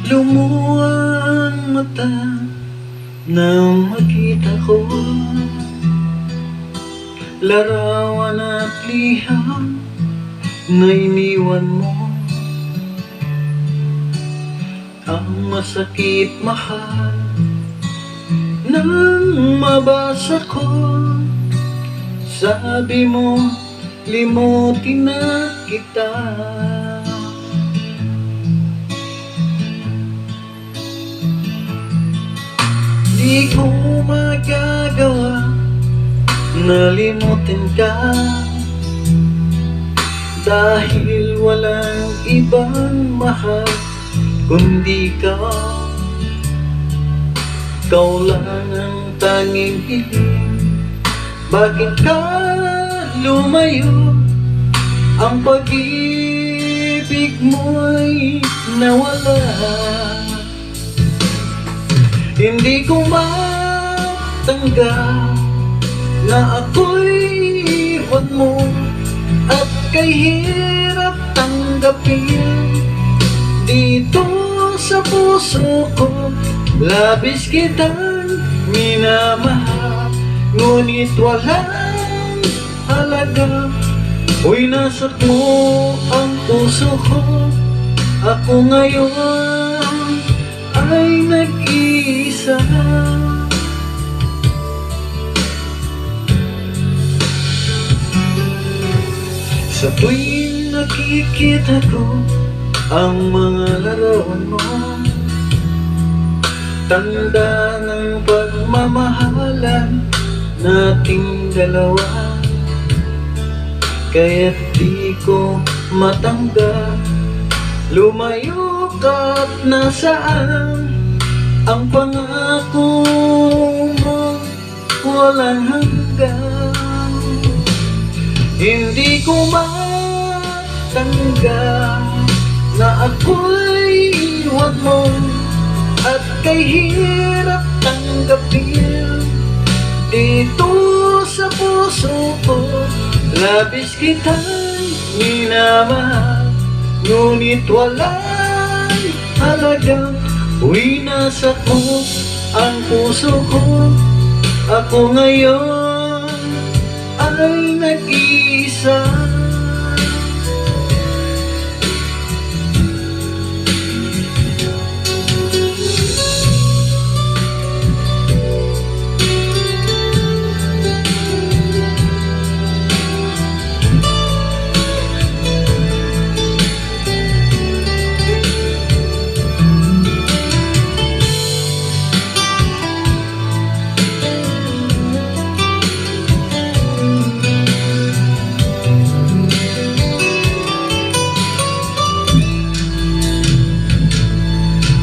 Lumuwang mata nang makita ko larawan at liham na iniwan mo. Ang masakit mahal nang mabasa ko, sabi mo limutin na kita. Di ko magagawa na limutin ka, dahil walang ibang mahal kundi ka. Ikaw lang ang tanging piling, bakit ka lumayo? Ang pag-ibig mo'y nawala. Hindi ko matanggap na ako'y iwan mo, at kay hirap tanggapin. Dito sa puso ko, labis kitang minamahal, ngunit walang halaga. Uy, nasak mo ang puso ko. Ako ngayon ay nag-iisa. Sa tuwing nakikita ko ang mga larawan mo, tanda ng pagmamahalan nating dalawa. Kaya't di ko matanggap, lumayo ka't nasaan ang pangako mo walang hanggan. Hindi ko matanggap na ako'y iwan mo, at kay hirap tanggapin. Dito sa puso ko, labis kitang minamahal, ngunit walang halaga. Uy, nasak mo ang puso ko. Ako ngayon ay nag-iisa.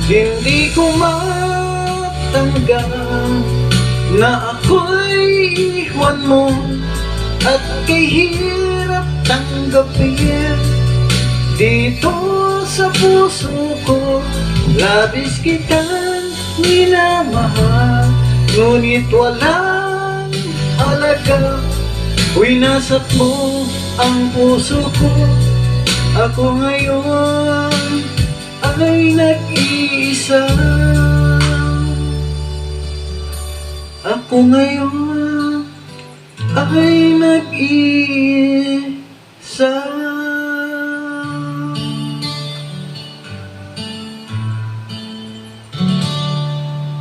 Hindi ko matanggap na ako'y iwan mo, at kay hirap tanggapin. Dito sa puso ko, labis kitang minamahal, ngunit walang halaga. Uy, nasak mo ang puso ko. Ako ngayon ay nag-iisa. Ako ngayon